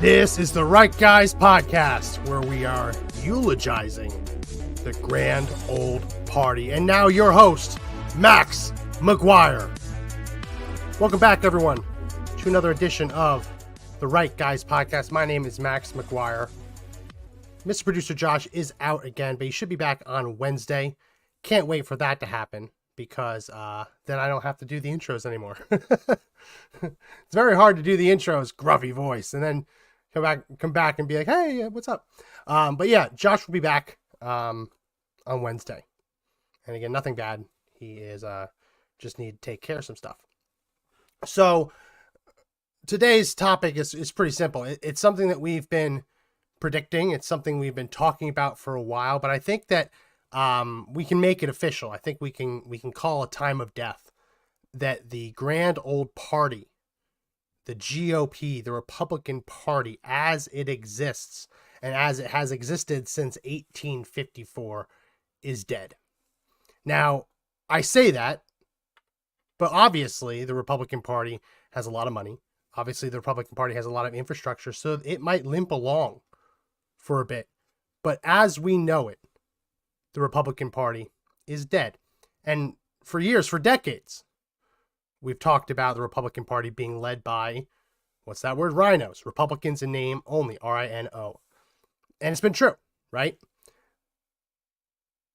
This is the Right Guys podcast, where we are eulogizing the grand old party. And now your host, Max McGuire. Welcome back, everyone, to another edition of the Right Guys podcast. My name is Max McGuire. Mr. Producer Josh is out again, but he should be back on Wednesday. Can't wait for that to happen, because then I don't have to do the intros anymore. It's very hard to do the intros, gruffy voice, and then come back and be like, hey, what's up? But yeah, Josh will be back on Wednesday. And again, nothing bad. He is just need to take care of some stuff. So today's topic is pretty simple. It's something that we've been predicting. It's something we've been talking about for a while, but I think that we can make it official. I think we can call a time of death that the grand old party, the GOP, the Republican Party, as it exists and as it has existed since 1854, is dead. Now, I say that, but obviously the Republican Party has a lot of money. Obviously the Republican Party has a lot of infrastructure, so it might limp along for a bit. But as we know it, the Republican Party is dead. And for years, for decades, we've talked about the Republican Party being led by, what's that word? Rhinos. Republicans in name only, R-I-N-O. And it's been true, right?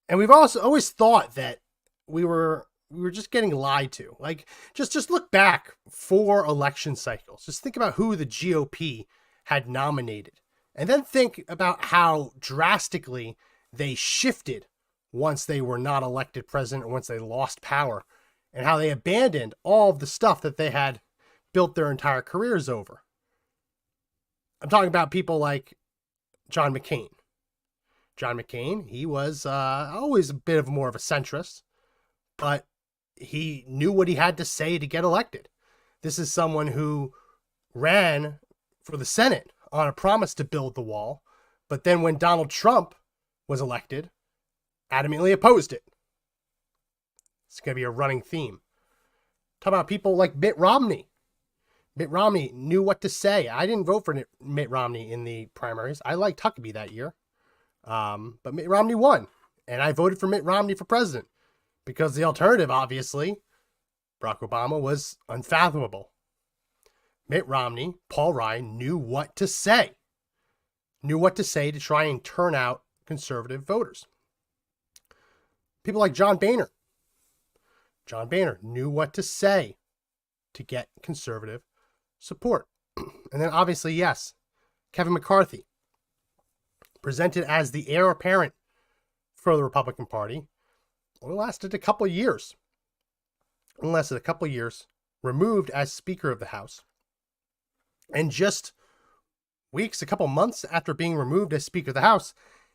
And we've also always thought that we were just getting lied to. Like, just look back 4 election cycles. Just think about who the GOP had nominated. And then think about how drastically they shifted once they were not elected president, or once they lost power, and how they abandoned all of the stuff that they had built their entire careers over. I'm talking about people like John McCain. John McCain, he was always a bit of more of a centrist, but he knew what he had to say to get elected. This is someone who ran for the Senate on a promise to build the wall, but then when Donald Trump was elected, adamantly opposed it. It's going to be a running theme. Talk about people like Mitt Romney. Mitt Romney knew what to say. I didn't vote for Mitt Romney in the primaries. I liked Huckabee that year. But Mitt Romney won. And I voted for Mitt Romney for president, because the alternative, obviously, Barack Obama, was unfathomable. Mitt Romney, Paul Ryan, knew what to say. Knew what to say to try and turn out conservative voters. People like John Boehner. John Boehner knew what to say to get conservative support. And then obviously, yes, Kevin McCarthy, presented as the heir apparent for the Republican Party, only lasted a couple of years. Removed as Speaker of the House. And just weeks, a couple months after being removed as Speaker of the House,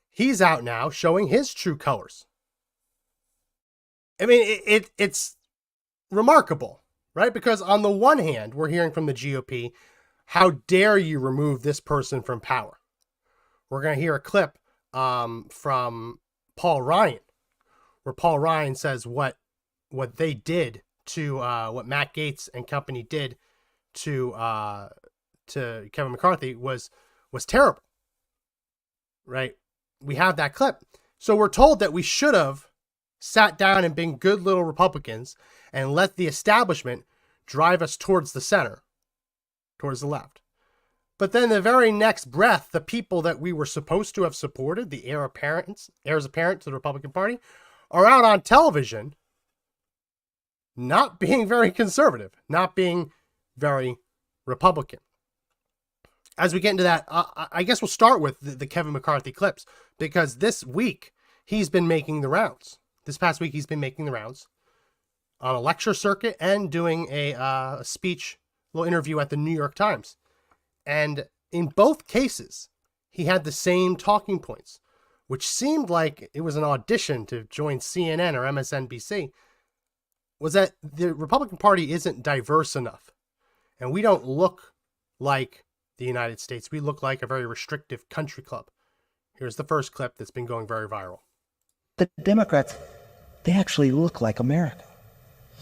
he's out now showing his true colors. I mean, it's remarkable, right? Because on the one hand, we're hearing from the GOP, how dare you remove this person from power? We're going to hear a clip from Paul Ryan, where Paul Ryan says what they did to, what Matt Gaetz and company did to Kevin McCarthy was terrible, right? We have that clip. So we're told that we should have sat down and been good little Republicans and let the establishment drive us towards the center, towards the left. But then the very next breath, the people that we were supposed to have supported, the heirs apparent to the Republican Party, are out on television not being very conservative, not being very Republican. As we get into that, I guess we'll start with the Kevin McCarthy clips, because this week he's been making the rounds. This past week, he's been making the rounds on a lecture circuit and doing a speech, little interview at the New York Times. And in both cases, he had the same talking points, which seemed like it was an audition to join CNN or MSNBC, was that the Republican Party isn't diverse enough. And we don't look like the United States. We look like a very restrictive country club. Here's the first clip that's been going very viral. The Democrats, they actually look like America.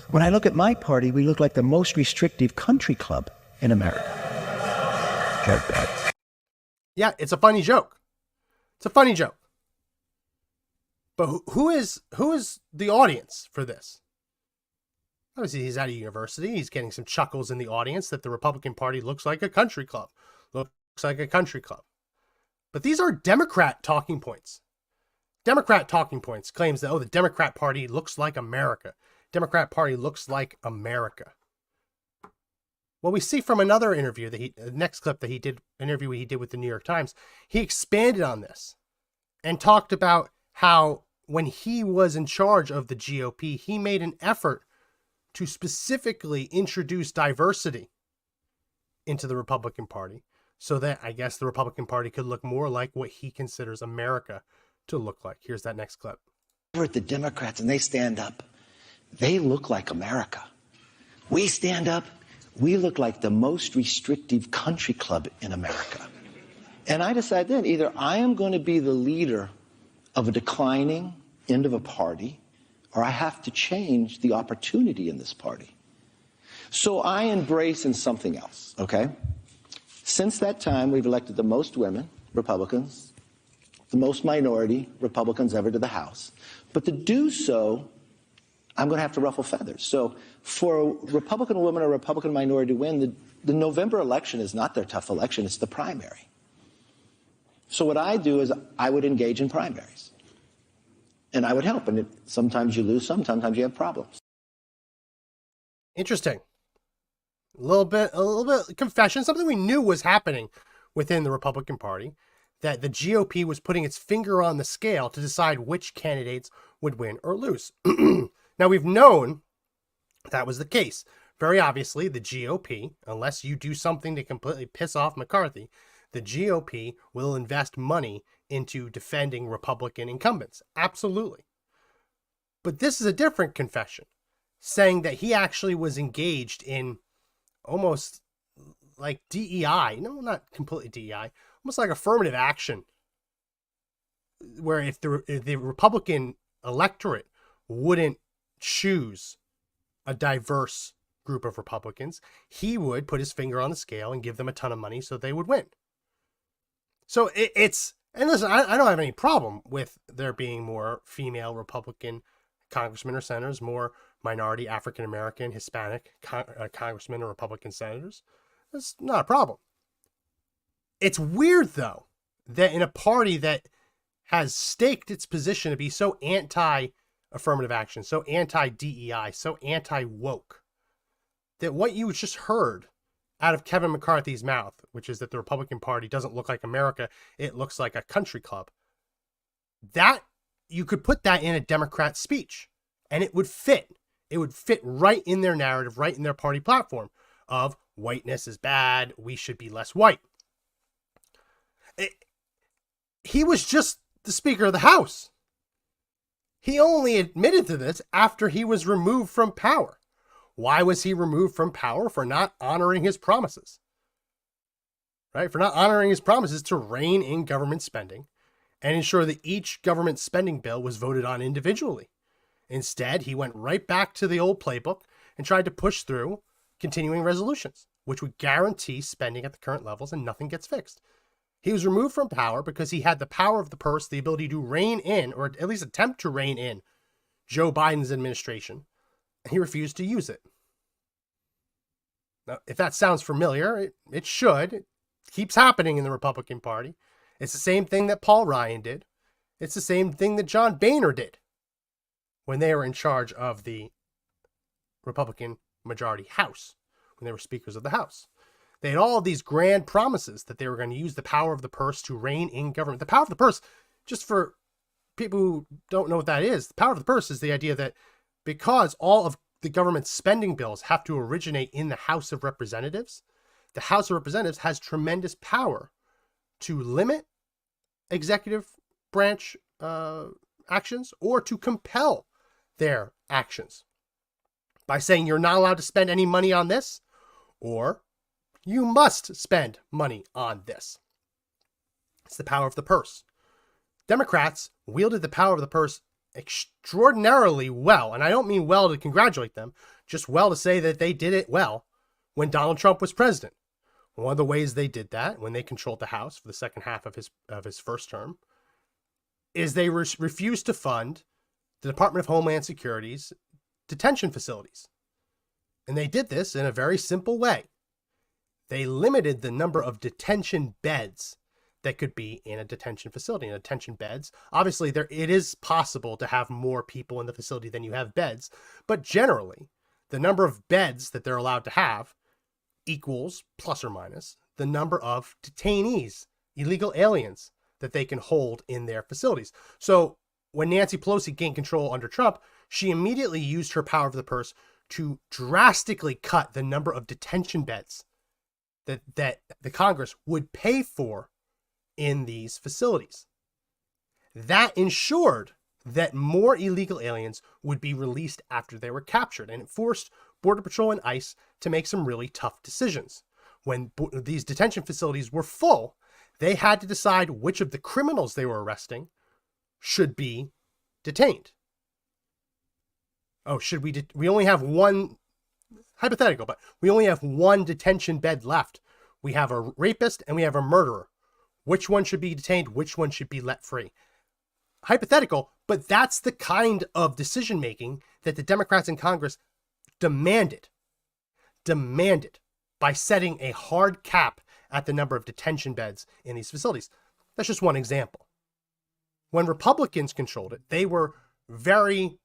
When I look at my party, we look like the most restrictive country club in America. Yeah, it's a funny joke. It's a funny joke. But who is the audience for this? Obviously, he's at a university. He's getting some chuckles in the audience that the Republican Party looks like a country club. Looks like a country club. But these are Democrat talking points. Democrat talking points claims that, the Democrat Party looks like America. Democrat Party looks like America. Well, we see from another interview the next clip that he did, interview he did with the New York Times, he expanded on this and talked about how when he was in charge of the GOP, he made an effort to specifically introduce diversity into the Republican Party so that I guess the Republican Party could look more like what he considers America to look like. Here's that next clip. The Democrats, and they stand up, they look like America. We stand up, we look like the most restrictive country club in America. And I decided then, either I am going to be the leader of a declining end of a party, or I have to change the opportunity in this party. So I embrace in something else, okay? Since that time, we've elected the most women, Republicans, the most minority Republicans ever to the House. But to do so, I'm going to have to ruffle feathers. So for a Republican woman or a Republican minority to win, the November election is not their tough election, it's the primary. So what I do is I would engage in primaries. And I would help. And sometimes you lose, sometimes you have problems. Interesting. A little bit confession, something we knew was happening within the Republican Party, that the GOP was putting its finger on the scale to decide which candidates would win or lose. Now, we've known that was the case. Very obviously, the GOP, unless you do something to completely piss off McCarthy, the GOP will invest money into defending Republican incumbents. Absolutely. But this is a different confession, saying that he actually was engaged in almost like DEI. No, not completely DEI. Almost like affirmative action, where if the Republican electorate wouldn't choose a diverse group of Republicans, he would put his finger on the scale and give them a ton of money so they would win. So it's, and listen, I don't have any problem with there being more female Republican congressmen or senators, more minority African-American, Hispanic congressmen or Republican senators. That's not a problem. It's weird, though, that in a party that has staked its position to be so anti-affirmative action, so anti-DEI, so anti-woke, that what you just heard out of Kevin McCarthy's mouth, which is that the Republican Party doesn't look like America, it looks like a country club, that you could put that in a Democrat speech and it would fit. It would fit right in their narrative, right in their party platform of whiteness is bad, we should be less white. He was just the Speaker of the House. He only admitted to this after he was removed from power. Why was he removed from power? For not honoring his promises. Right? For not honoring his promises to rein in government spending and ensure that each government spending bill was voted on individually. Instead, he went right back to the old playbook and tried to push through continuing resolutions, which would guarantee spending at the current levels and nothing gets fixed. He was removed from power because he had the power of the purse, the ability to rein in, or at least attempt to rein in, Joe Biden's administration. He refused to use it. Now, if that sounds familiar, it should. It keeps happening in the Republican Party. It's the same thing that Paul Ryan did. It's the same thing that John Boehner did when they were in charge of the Republican majority House, when they were speakers of the House. They had all of these grand promises that they were going to use the power of the purse to rein in government. The power of the purse, just for people who don't know what that is, the power of the purse is the idea that because all of the government spending bills have to originate in the House of Representatives, the House of Representatives has tremendous power to limit executive branch actions or to compel their actions by saying you're not allowed to spend any money on this, or you must spend money on this. It's the power of the purse. Democrats wielded the power of the purse extraordinarily well, and I don't mean well to congratulate them, just well to say that they did it well when Donald Trump was president. One of the ways they did that when they controlled the House for the second half of his first term is they refused to fund the Department of Homeland Security's detention facilities. And they did this in a very simple way. They limited the number of detention beds that could be in a detention facility. And detention beds, obviously, it is possible to have more people in the facility than you have beds, but generally, the number of beds that they're allowed to have equals, plus or minus, the number of detainees, illegal aliens, that they can hold in their facilities. So when Nancy Pelosi gained control under Trump, she immediately used her power of the purse to drastically cut the number of detention beds that the Congress would pay for in these facilities. That ensured that more illegal aliens would be released after they were captured, and it forced Border Patrol and ICE to make some really tough decisions. When these detention facilities were full, they had to decide which of the criminals they were arresting should be detained. Oh, should we only have one, hypothetical, but we only have one detention bed left. We have a rapist and we have a murderer. Which one should be detained? Which one should be let free? Hypothetical, but that's the kind of decision making that the Democrats in Congress demanded by setting a hard cap at the number of detention beds in these facilities. That's just one example. When Republicans controlled it, they were weak,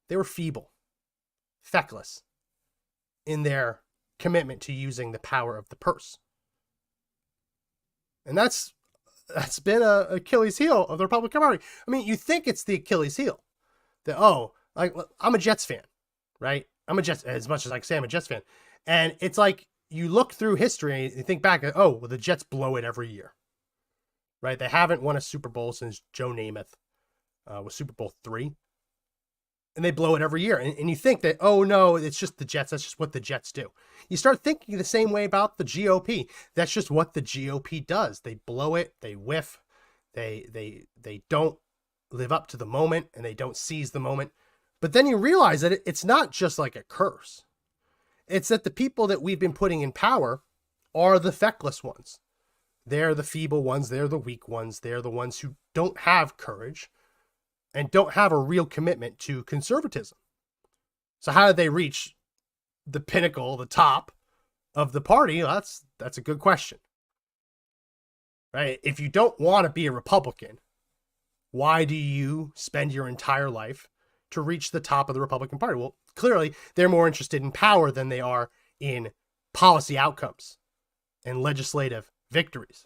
they were feeble, feckless in their commitment to using the power of the purse. And that's been a Achilles heel of the Republican Party. I mean, you think it's the Achilles heel that, I'm a Jets fan, right? I'm a Jets, as much as I can say I'm a Jets fan. And it's like, you look through history and you think back, the Jets blow it every year, right? They haven't won a Super Bowl since Joe Namath was Super Bowl III. And they blow it every year. And you think that, no, it's just the Jets. That's just what the Jets do. You start thinking the same way about the GOP. That's just what the GOP does. They blow it. They whiff. They don't live up to the moment, and they don't seize the moment. But then you realize that it's not just like a curse. It's that the people that we've been putting in power are the feckless ones. They're the feeble ones. They're the weak ones. They're the ones who don't have courage and don't have a real commitment to conservatism. So how did they reach the pinnacle, the top of the party? Well, that's a good question, right? If you don't want to be a Republican, why do you spend your entire life to reach the top of the Republican Party? Well, clearly they're more interested in power than they are in policy outcomes and legislative victories.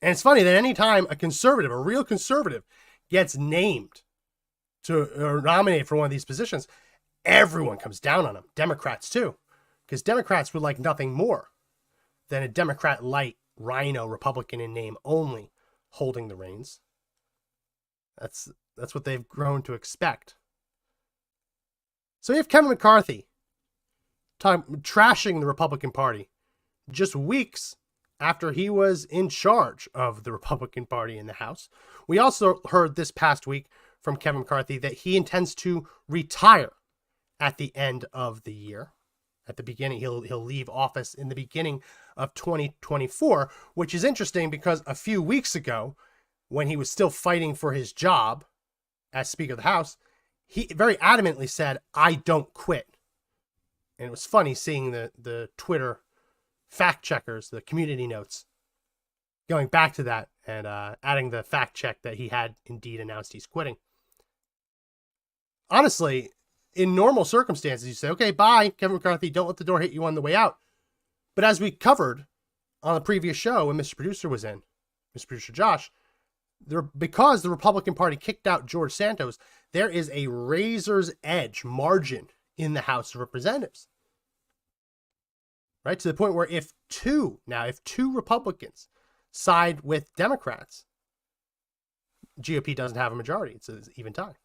And it's funny that anytime a real conservative, gets named or nominated for one of these positions, everyone comes down on them. Democrats too, because Democrats would like nothing more than a Democrat-light rhino Republican in name only holding the reins. That's what they've grown to expect. So you have Kevin McCarthy trashing the Republican Party just weeks after he was in charge of the Republican Party in the House. We also heard this past week from Kevin McCarthy that he intends to retire at the end of the year. At the beginning, he'll leave office in the beginning of 2024, which is interesting because a few weeks ago, when he was still fighting for his job as Speaker of the House, he very adamantly said, "I don't quit." And it was funny seeing the Twitter fact checkers, the community notes, going back to that and adding the fact check that he had indeed announced he's quitting. Honestly, in normal circumstances, you say, okay, bye, Kevin McCarthy, don't let the door hit you on the way out. But as we covered on the previous show when Mr. Producer was in, Mr. Producer Josh, because the Republican Party kicked out George Santos, there is a razor's edge margin in the House of Representatives. Right? To the point where if two Republicans side with Democrats, GOP doesn't have a majority. It's an even tie.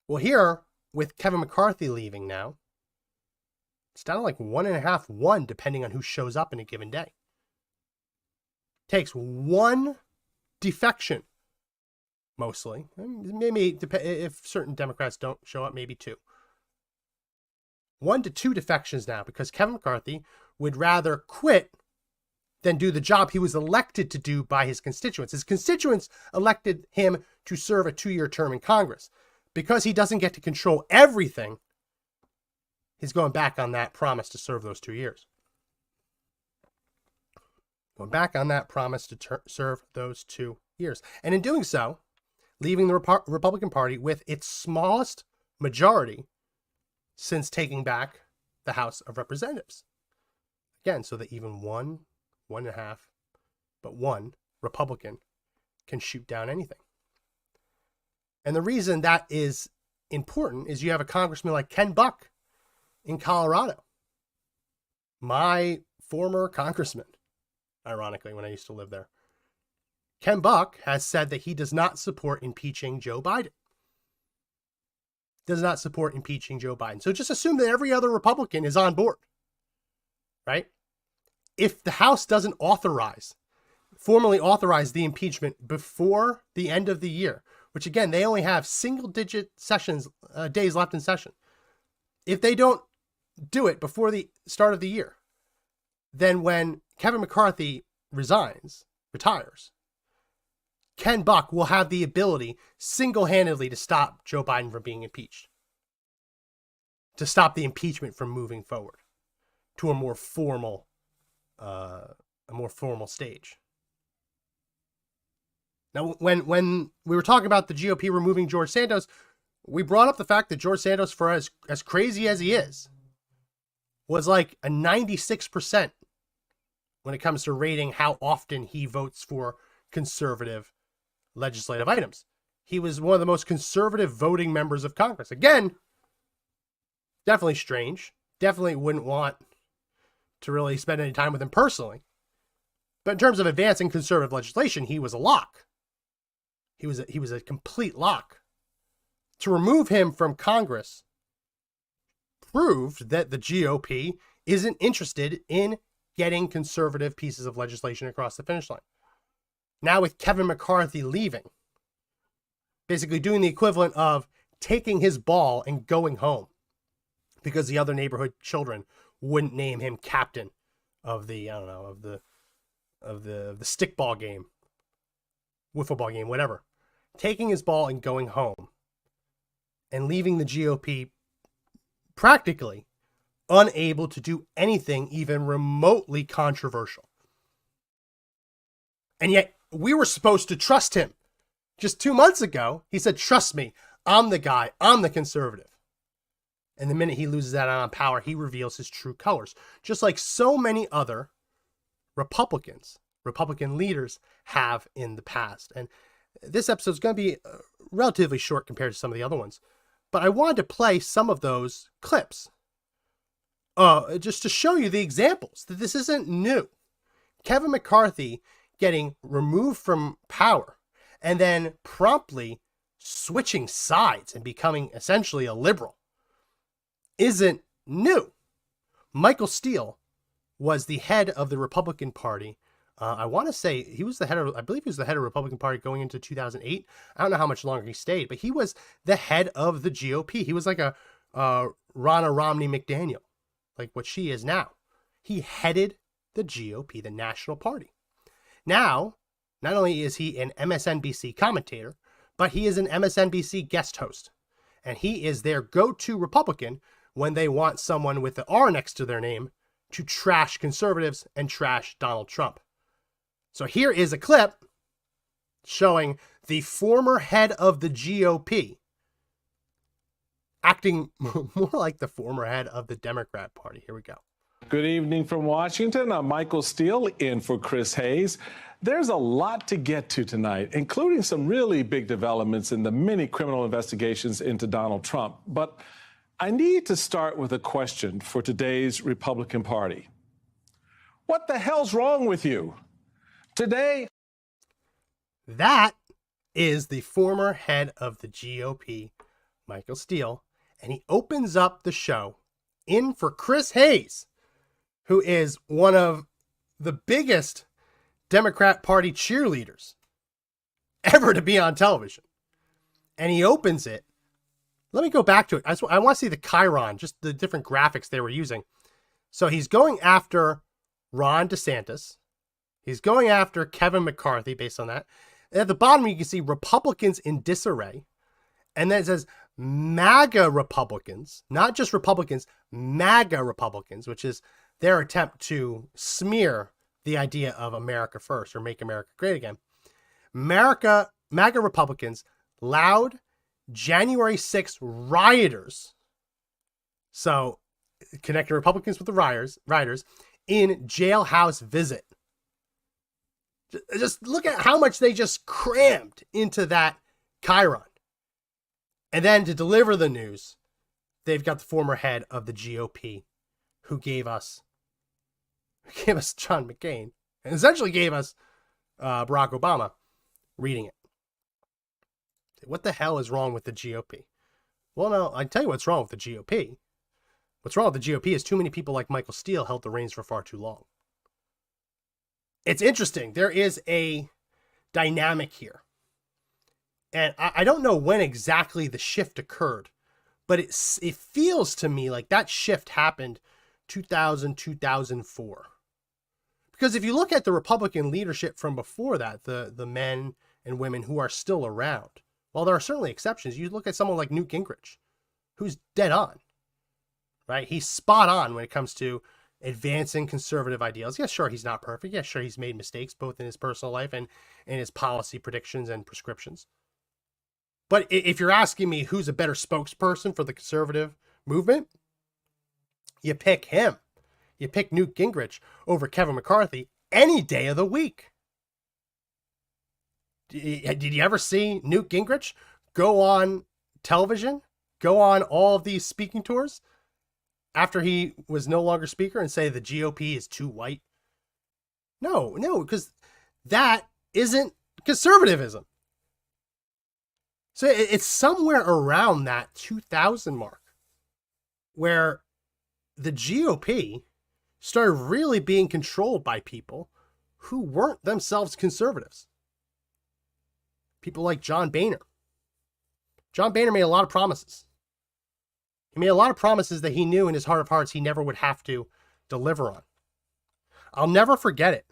Well, here, with Kevin McCarthy leaving now, it's down to like 1.5-1, depending on who shows up in a given day. Takes one defection, mostly. Maybe if certain Democrats don't show up, maybe two. 1 to 2 defections now because Kevin McCarthy would rather quit than do the job he was elected to do by his constituents. His constituents elected him to serve a 2-year term in Congress. Because he doesn't get to control everything, he's going back on that promise to serve those 2 years. Going back on that promise to serve those 2 years. And in doing so, leaving the Republican Party with its smallest majority since taking back the House of Representatives. Again, so that even one and a half, but one Republican can shoot down anything. And the reason that is important is you have a congressman like Ken Buck in Colorado. My former congressman, ironically, when I used to live there. Ken Buck has said that he does not support impeaching Joe Biden. Does not support impeaching Joe Biden. So just assume that every other Republican is on board, right? If the House doesn't formally authorize the impeachment before the end of the year, which again, they only have single-digit days left in session. If they don't do it before the start of the year, then when Kevin McCarthy retires, Ken Buck will have the ability single-handedly to stop Joe Biden from being impeached, to stop the impeachment from moving forward to a more formal stage. Now, when we were talking about the GOP removing George Santos, we brought up the fact that George Santos, for as crazy as he is, was like a 96% when it comes to rating how often he votes for conservative legislative items. He was one of the most conservative voting members of Congress. Again, definitely strange. Definitely wouldn't want to really spend any time with him personally. But in terms of advancing conservative legislation, he was a lock. He was a complete lock. To remove him from Congress proved that the GOP isn't interested in getting conservative pieces of legislation across the finish line. Now with Kevin McCarthy leaving, basically doing the equivalent of taking his ball and going home because the other neighborhood children wouldn't name him captain of the stickball game, wiffle ball game, whatever. Taking his ball and going home and leaving the GOP practically unable to do anything even remotely controversial. And yet we were supposed to trust him. Just 2 months ago, he said, trust me, I'm the guy, I'm the conservative. And the minute he loses that on power, he reveals his true colors. Just like so many other Republican leaders have in the past. And this episode is going to be relatively short compared to some of the other ones. But I wanted to play some of those clips just to show you the examples that this isn't new. Kevin McCarthy getting removed from power and then promptly switching sides and becoming essentially a liberal isn't new. Michael Steele was the head of the Republican Party. I want to say he was I believe he was the head of the Republican Party going into 2008. I don't know how much longer he stayed, but he was the head of the GOP. He was like a Ronna Romney McDaniel, like what she is now. He headed the GOP, the national party. Now, not only is he an MSNBC commentator, but he is an MSNBC guest host. And he is their go-to Republican when they want someone with the R next to their name to trash conservatives and trash Donald Trump. So here is a clip showing the former head of the GOP acting more like the former head of the Democrat Party. Here we go. Good evening from Washington. I'm Michael Steele in for Chris Hayes. There's a lot to get to tonight, including some really big developments in the many criminal investigations into Donald Trump. But I need to start with a question for today's Republican Party. What the hell's wrong with you? Today, that is the former head of the GOP, Michael Steele, and he opens up the show in for Chris Hayes, who is one of the biggest Democrat Party cheerleaders ever to be on television. And he opens it Let me go back to it. I want to see the Chiron, just the different graphics they were using. So he's going after Ron DeSantis. He's going after Kevin McCarthy based on that. And at the bottom, you can see Republicans in disarray. And then it says MAGA Republicans, not just Republicans, MAGA Republicans, which is their attempt to smear the idea of America first or make America great again. MAGA Republicans, loud January 6th rioters. So connecting Republicans with the rioters in jailhouse visit. Just look at how much they just crammed into that Chiron. And then to deliver the news, they've got the former head of the GOP who gave us John McCain and essentially gave us Barack Obama reading it. What the hell is wrong with the GOP? Well, no, I can tell you what's wrong with the GOP. What's wrong with the GOP is too many people like Michael Steele held the reins for far too long. It's interesting. There is a dynamic here. And I don't know when exactly the shift occurred, but it feels to me like that shift happened 2000, 2004. Because if you look at the Republican leadership from before that, the men and women who are still around, while there are certainly exceptions, you look at someone like Newt Gingrich, who's dead on, right? He's spot on when it comes to advancing conservative ideals. Yeah, sure, he's not perfect. Yeah, sure, he's made mistakes both in his personal life and in his policy predictions and prescriptions. But if you're asking me who's a better spokesperson for the conservative movement, you pick him. You pick Newt Gingrich over Kevin McCarthy any day of the week. Did you ever see Newt Gingrich go on television, go on all of these speaking tours after he was no longer speaker and say the GOP is too white? No, because that isn't conservatism. So it's somewhere around that 2000 mark where the GOP started really being controlled by people who weren't themselves conservatives. People like John Boehner. John Boehner made a lot of promises. He made a lot of promises that he knew in his heart of hearts he never would have to deliver on. I'll never forget it.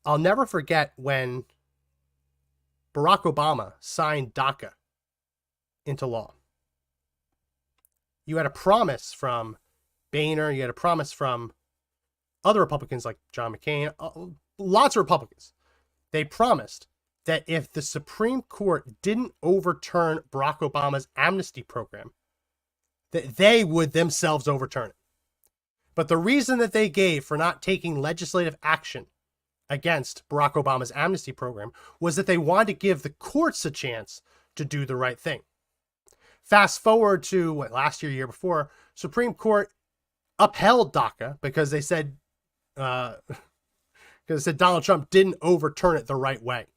I'll never forget when Barack Obama signed DACA into law. You had a promise from Boehner, you had a promise from other Republicans like John McCain, lots of Republicans. They promised that if the Supreme Court didn't overturn Barack Obama's amnesty program, that they would themselves overturn it. But the reason that they gave for not taking legislative action against Barack Obama's amnesty program was that they wanted to give the courts a chance to do the right thing. Fast forward to last year before, Supreme Court upheld DACA because they said Donald Trump didn't overturn it the right way,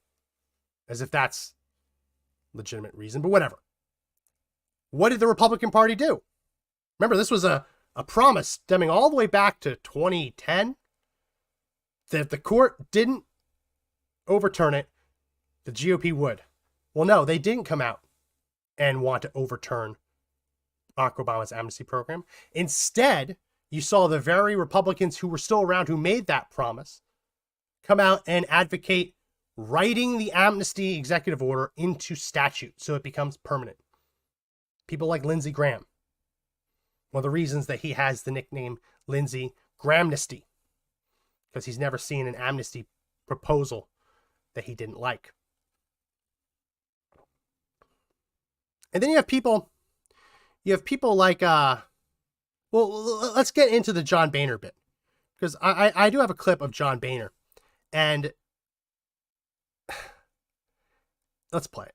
as if that's legitimate reason, but whatever. What did the Republican Party do? Remember, this was a promise stemming all the way back to 2010 that if the court didn't overturn it, the GOP would. Well, no, they didn't come out and want to overturn Barack Obama's amnesty program. Instead, you saw the very Republicans who were still around who made that promise come out and advocate writing the amnesty executive order into statute so it becomes permanent. People like Lindsey Graham. One of the reasons that he has the nickname Lindsey Grahamnesty, because he's never seen an amnesty proposal that he didn't like. And then you have people like, well, let's get into the John Boehner bit, because I do have a clip of John Boehner, and let's play it.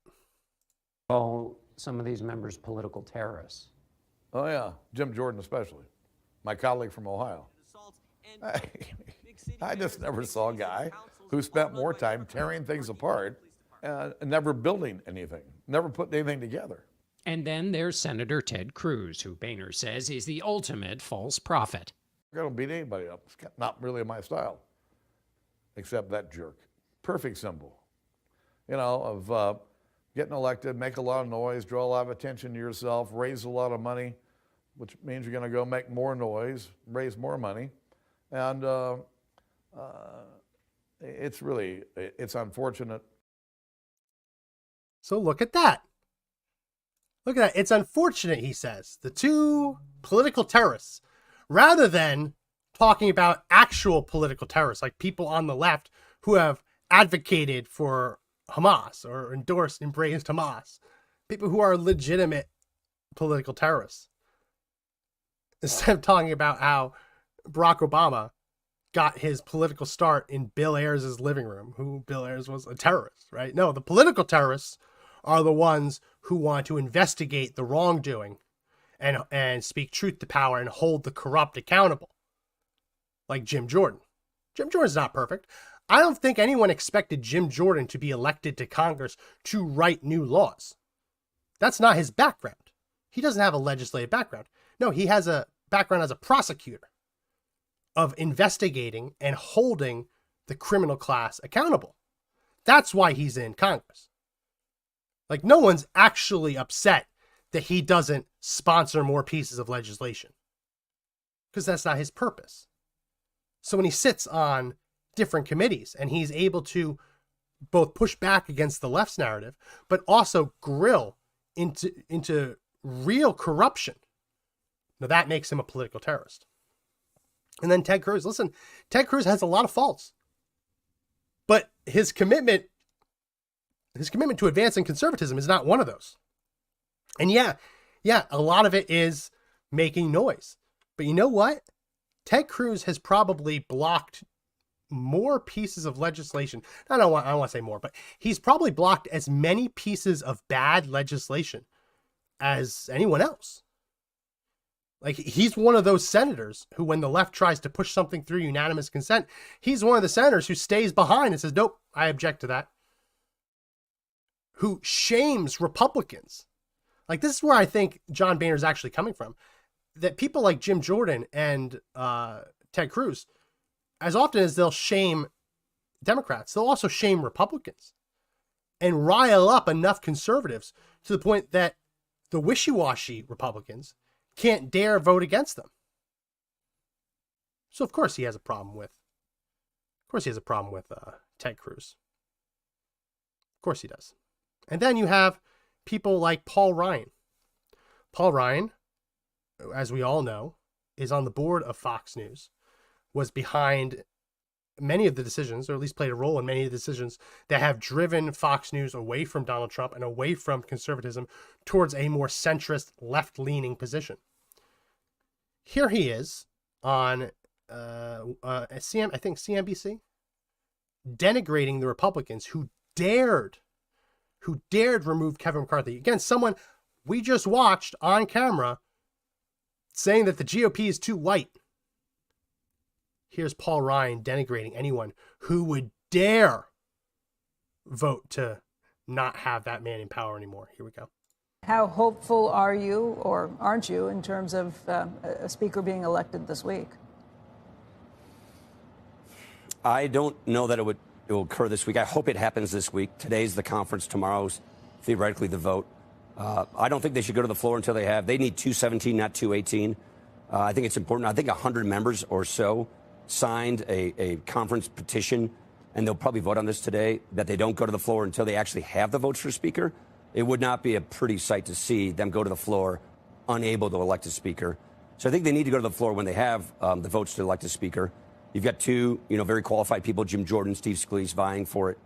Call some of these members political terrorists. Oh, yeah. Jim Jordan especially. My colleague from Ohio. I just never saw a guy who spent more time tearing things apart and never building anything, never putting anything together. And then there's Senator Ted Cruz, who Boehner says is the ultimate false prophet. I don't beat anybody up. It's not really my style, except that jerk. Perfect symbol, of getting elected, make a lot of noise, draw a lot of attention to yourself, raise a lot of money, which means you're going to go make more noise, raise more money. And it's unfortunate. So look at that. Look at that. It's unfortunate, he says. The two political terrorists, rather than talking about actual political terrorists, like people on the left who have advocated for Hamas or endorsed, embraced Hamas, people who are legitimate political terrorists. Instead of talking about how Barack Obama got his political start in Bill Ayers' living room, who Bill Ayers was a terrorist, right? No, the political terrorists are the ones who want to investigate the wrongdoing and speak truth to power and hold the corrupt accountable, like Jim Jordan. Jim Jordan's not perfect. I don't think anyone expected Jim Jordan to be elected to Congress to write new laws. That's not his background. He doesn't have a legislative background. No, he has a background as a prosecutor of investigating and holding the criminal class accountable. That's why he's in Congress. Like, no one's actually upset that he doesn't sponsor more pieces of legislation, because that's not his purpose. So when he sits on different committees and he's able to both push back against the left's narrative, but also grill into real corruption, now that makes him a political terrorist. And then Ted Cruz. Listen, Ted Cruz has a lot of faults, but his commitment to advancing conservatism is not one of those. And yeah, a lot of it is making noise. But you know what? Ted Cruz has probably blocked more pieces of legislation. I don't want to say more, but he's probably blocked as many pieces of bad legislation as anyone else. Like, he's one of those senators who, when the left tries to push something through unanimous consent, he's one of the senators who stays behind and says, nope, I object to that. Who shames Republicans. Like, this is where I think John Boehner is actually coming from. That people like Jim Jordan and Ted Cruz, as often as they'll shame Democrats, they'll also shame Republicans and rile up enough conservatives to the point that the wishy-washy Republicans can't dare vote against them. So of course he has a problem with Ted Cruz. Of course he does. And then you have people like Paul Ryan. Paul Ryan, as we all know, is on the board of Fox News, was behind many of the decisions, or at least played a role in many of the decisions that have driven Fox News away from Donald Trump and away from conservatism towards a more centrist, left-leaning position. Here he is on CNBC, denigrating the Republicans who dared remove Kevin McCarthy. Again, someone we just watched on camera saying that the GOP is too white. Here's Paul Ryan denigrating anyone who would dare vote to not have that man in power anymore. Here we go. How hopeful are you, or aren't you, in terms of a speaker being elected this week? I don't know that it will occur this week. I hope it happens this week. Today's the conference. Tomorrow's theoretically the vote. I don't think they should go to the floor until they need 217, not 218. I think it's important. I think 100 members or so signed a conference petition, and they'll probably vote on this today, that they don't go to the floor until they actually have the votes for speaker. It would not be a pretty sight to see them go to the floor unable to elect a speaker. So I think they need to go to the floor when they have the votes to elect a speaker. You've got two, very qualified people, Jim Jordan, Steve Scalise, vying for it.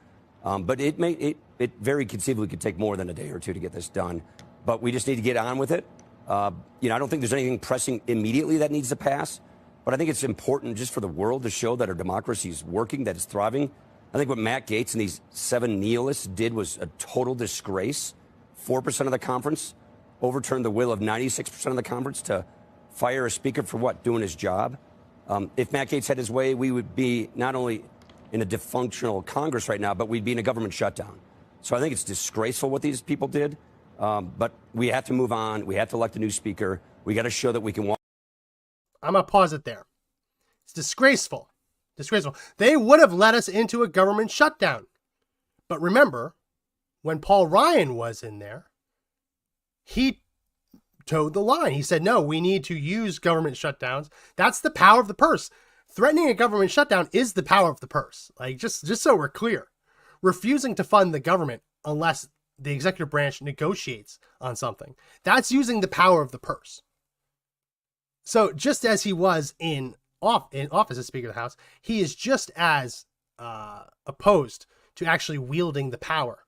But it very conceivably could take more than a day or two to get this done. But we just need to get on with it. I don't think there's anything pressing immediately that needs to pass. But I think it's important just for the world to show that our democracy is working, that it's thriving. I think what Matt Gaetz and these 7 nihilists did was a total disgrace. 4% of the conference overturned the will of 96% of the conference to fire a speaker for what? Doing his job. If Matt Gaetz had his way, we would be not only in a dysfunctional Congress right now, but we'd be in a government shutdown. So I think it's disgraceful what these people did. But we have to move on. We have to elect a new speaker. We got to show that we can walk. I'm going to pause it there. It's disgraceful. Disgraceful. They would have led us into a government shutdown. But remember, when Paul Ryan was in there, he towed the line. He said, no, we need to use government shutdowns. That's the power of the purse. Threatening a government shutdown is the power of the purse. Like, just so we're clear, refusing to fund the government unless the executive branch negotiates on something, that's using the power of the purse. So just as he was in office as Speaker of the House, he is just as opposed to actually wielding the power,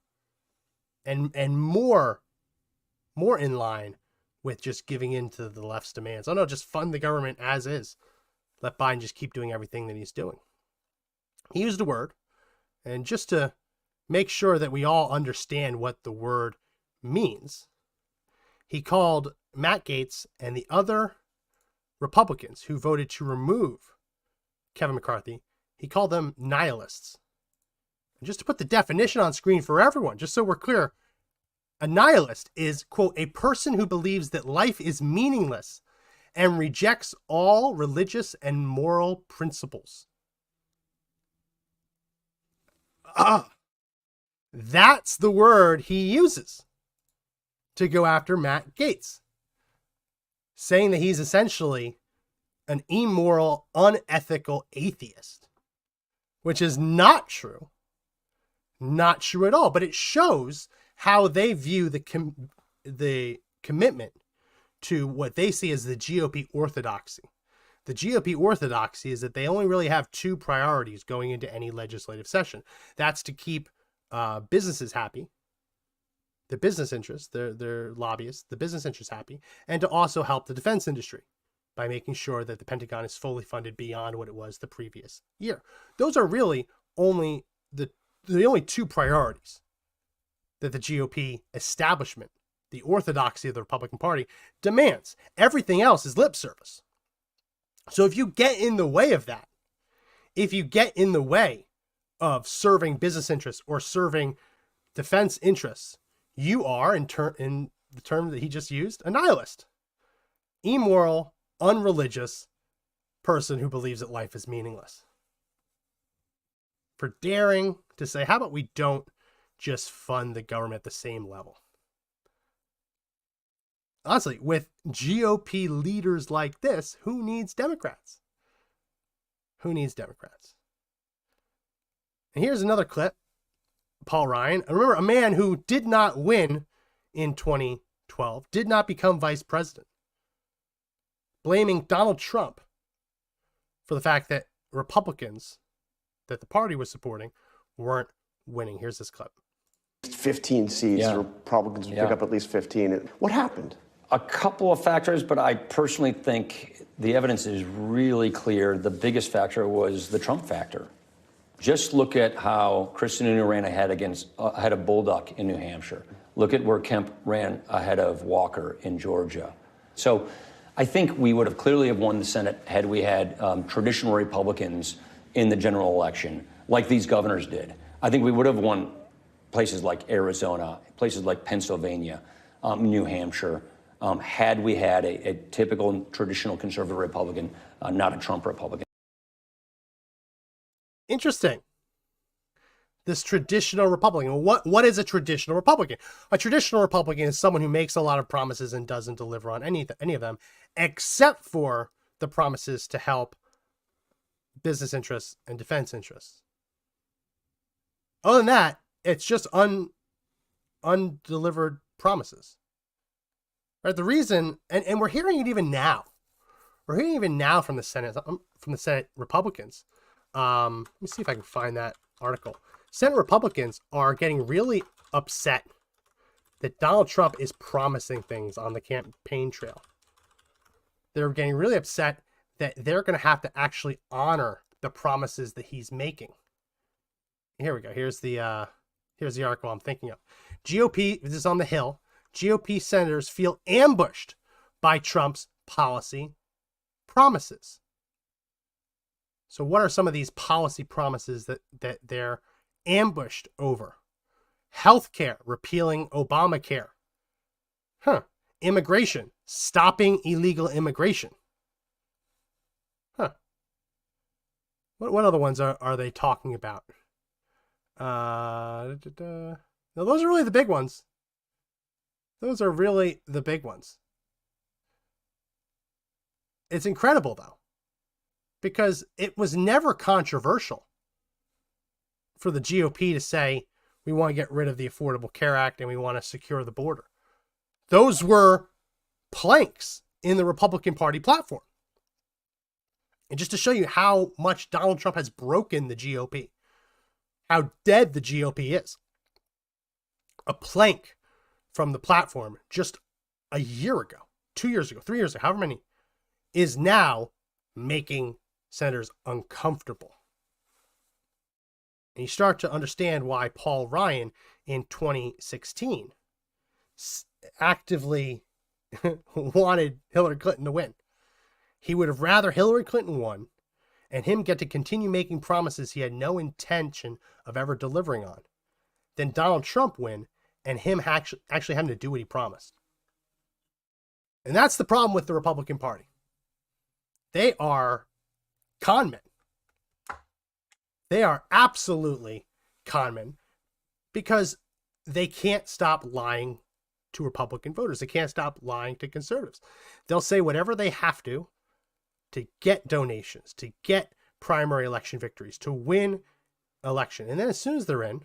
and more in line with just giving in to the left's demands. Oh no, just fund the government as is. Let Biden just keep doing everything that he's doing. He used a word, and just to make sure that we all understand what the word means, he called Matt Gaetz and the other Republicans who voted to remove Kevin McCarthy, he called them nihilists. And just to put the definition on screen for everyone, just so we're clear, a nihilist is, quote, a person who believes that life is meaningless and rejects all religious and moral principles. That's the word he uses to go after Matt Gaetz, saying that he's essentially an immoral, unethical atheist, which is not true. Not true at all, but it shows how they view the commitment to what they see as the GOP orthodoxy. The GOP orthodoxy is that they only really have two priorities going into any legislative session. That's to keep businesses happy, the business interests, their lobbyists, the business interests happy, and to also help the defense industry by making sure that the Pentagon is fully funded beyond what it was the previous year. Those are really only the only two priorities that the GOP establishment, the orthodoxy of the Republican Party, demands. Everything else is lip service. So if you get in the way of that, if you get in the way of serving business interests or serving defense interests, you are, in the term that he just used, a nihilist. Immoral, unreligious person who believes that life is meaningless. For daring to say, how about we don't just fund the government at the same level? Honestly, with GOP leaders like this, who needs Democrats? Who needs Democrats? And here's another clip. Paul Ryan, remember, a man who did not win in 2012, did not become vice president, blaming Donald Trump for the fact that Republicans that the party was supporting weren't winning. Here's this clip. 15 seats, Republicans would pick up at least 15. What happened? A couple of factors, but I personally think the evidence is really clear. The biggest factor was the Trump factor. Just look at how Kristen Sununu ran ahead of Bolduc in New Hampshire. Look at where Kemp ran ahead of Walker in Georgia. So I think we would have clearly have won the Senate had we had traditional Republicans in the general election, like these governors did. I think we would have won places like Arizona, places like Pennsylvania, New Hampshire, had we had a typical traditional conservative Republican, not a Trump Republican. Interesting. This traditional Republican. What is a traditional Republican? A traditional Republican is someone who makes a lot of promises and doesn't deliver on any of them, except for the promises to help business interests and defense interests. Other than that, it's just undelivered promises. Right? The reason, and we're hearing it even now. We're hearing it even now from the Senate Republicans. Let me see if I can find that article. Senate Republicans are getting really upset that Donald Trump is promising things on the campaign trail. They're getting really upset that they're going to have to actually honor the promises that he's making. Here we go. Here's the article I'm thinking of. GOP, this is on the Hill. GOP senators feel ambushed by Trump's policy promises. So what are some of these policy promises that they're ambushed over? Healthcare, repealing Obamacare. Immigration, stopping illegal immigration. What other ones are they talking about? No, Now, those are really the big ones. Those are really the big ones. It's incredible, though, because it was never controversial for the GOP to say, we want to get rid of the Affordable Care Act and we want to secure the border. Those were planks in the Republican Party platform. And just to show you how much Donald Trump has broken the GOP, how dead the GOP is, a plank from the platform just a year ago, 2 years ago, 3 years ago, however many, is now making senators uncomfortable. And you start to understand why Paul Ryan in 2016 actively wanted Hillary Clinton to win. He would have rather Hillary Clinton won and him get to continue making promises he had no intention of ever delivering on than Donald Trump win and him actually having to do what he promised. And that's the problem with the Republican Party. They are con men. They are absolutely con men because they can't stop lying to Republican voters. They can't stop lying to conservatives. They'll say whatever they have to get donations, to get primary election victories, to win election. And then as soon as they're in,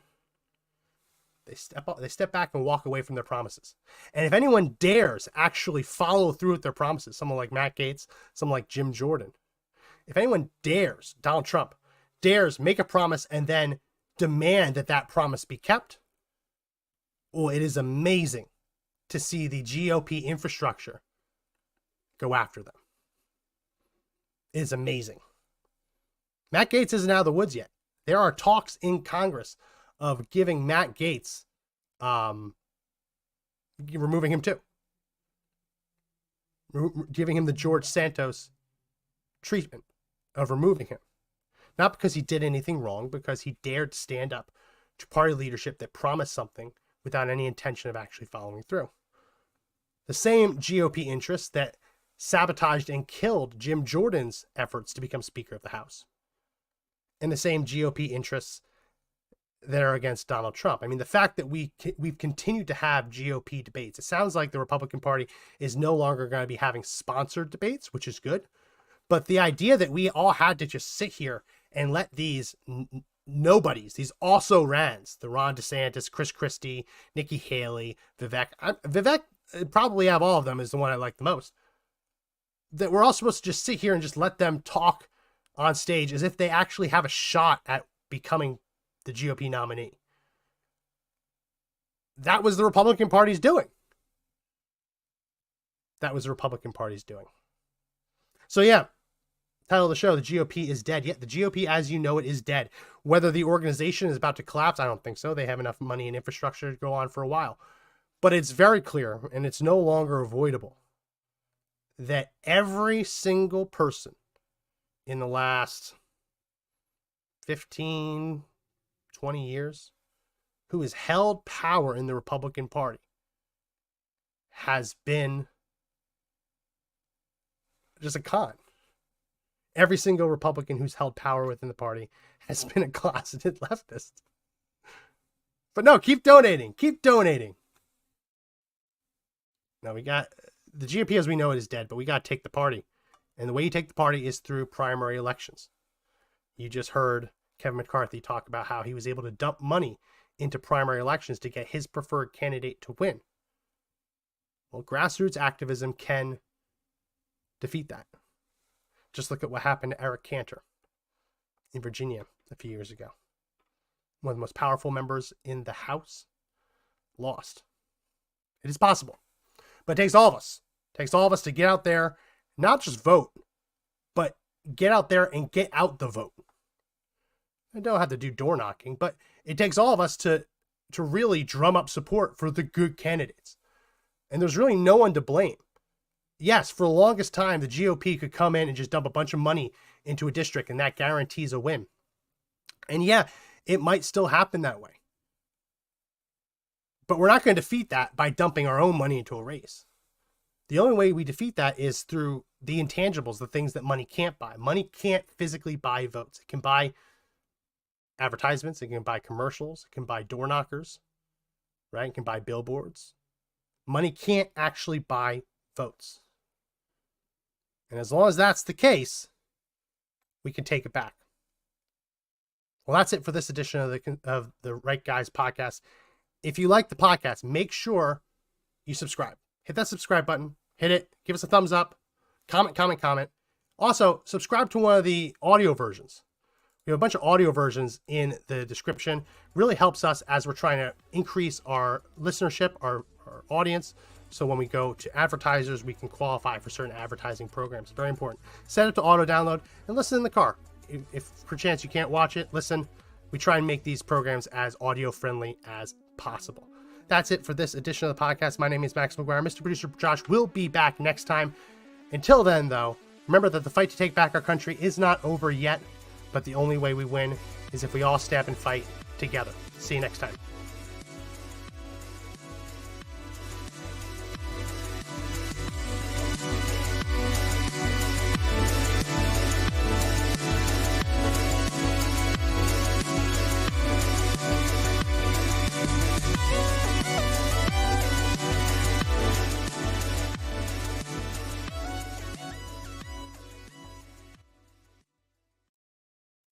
they step back and walk away from their promises. And if anyone dares actually follow through with their promises, someone like Matt Gaetz, someone like Jim Jordan, if anyone dares, Donald Trump, dares make a promise and then demand that that promise be kept, well, it is amazing to see the GOP infrastructure go after them. It is amazing. Matt Gaetz isn't out of the woods yet. There are talks in Congress of giving Matt Gaetz, removing him too. Giving him the George Santos treatment of removing him. Not because he did anything wrong, because he dared to stand up to party leadership that promised something without any intention of actually following through. The same GOP interests that sabotaged and killed Jim Jordan's efforts to become Speaker of the House. And the same GOP interests that are against Donald Trump. I mean, the fact that we've continued to have GOP debates, it sounds like the Republican Party is no longer going to be having sponsored debates, which is good. But the idea that we all had to just sit here and let these nobodies, these also-rans, the Ron DeSantis, Chris Christie, Nikki Haley, Vivek, probably out of all of them is the one I like the most, that we're all supposed to just sit here and just let them talk on stage as if they actually have a shot at becoming the GOP nominee. That was the Republican Party's doing. That was the Republican Party's doing. So yeah, title of the show, the GOP is dead. Yeah, the GOP as you know it is dead. Whether the organization is about to collapse, I don't think so. They have enough money and infrastructure to go on for a while. But it's very clear, and it's no longer avoidable, that every single person in the last 15, 20 years who has held power in the Republican Party has been just a con. Every single Republican who's held power within the party has been a closeted leftist. But no, keep donating. Keep donating. Now we got the GOP as we know it is dead, but we got to take the party. And the way you take the party is through primary elections. You just heard Kevin McCarthy talk about how he was able to dump money into primary elections to get his preferred candidate to win. Well, grassroots activism can defeat that. Just look at what happened to Eric Cantor in Virginia a few years ago. One of the most powerful members in the House lost. It is possible. But it takes all of us. It takes all of us to get out there, not just vote, but get out there and get out the vote. I don't have to do door knocking, but it takes all of us to really drum up support for the good candidates. And there's really no one to blame. Yes, for the longest time, the GOP could come in and just dump a bunch of money into a district, and that guarantees a win. And yeah, it might still happen that way. But we're not going to defeat that by dumping our own money into a race. The only way we defeat that is through the intangibles, the things that money can't buy. Money can't physically buy votes. It can buy advertisements. It can buy commercials. It can buy door knockers. right? It can buy billboards. Money can't actually buy votes. And as long as that's the case, we can take it back. Well, that's it for this edition of the Right Guys podcast. If you like the podcast, make sure you subscribe. Hit that subscribe button. Hit it. Give us a thumbs up. Comment. Also, subscribe to one of the audio versions. We have a bunch of audio versions in the description. Really helps us as we're trying to increase our listenership, our audience. So when we go to advertisers, we can qualify for certain advertising programs. Very important. Set it to auto download and listen in the car. If perchance you can't watch it, listen. We try and make these programs as audio friendly as possible. That's it for this edition of the podcast. My name is Max McGuire. Mr. Producer Josh will be back next time. Until then, though, remember that the fight to take back our country is not over yet, but the only way we win is if we all step and fight together. See you next time.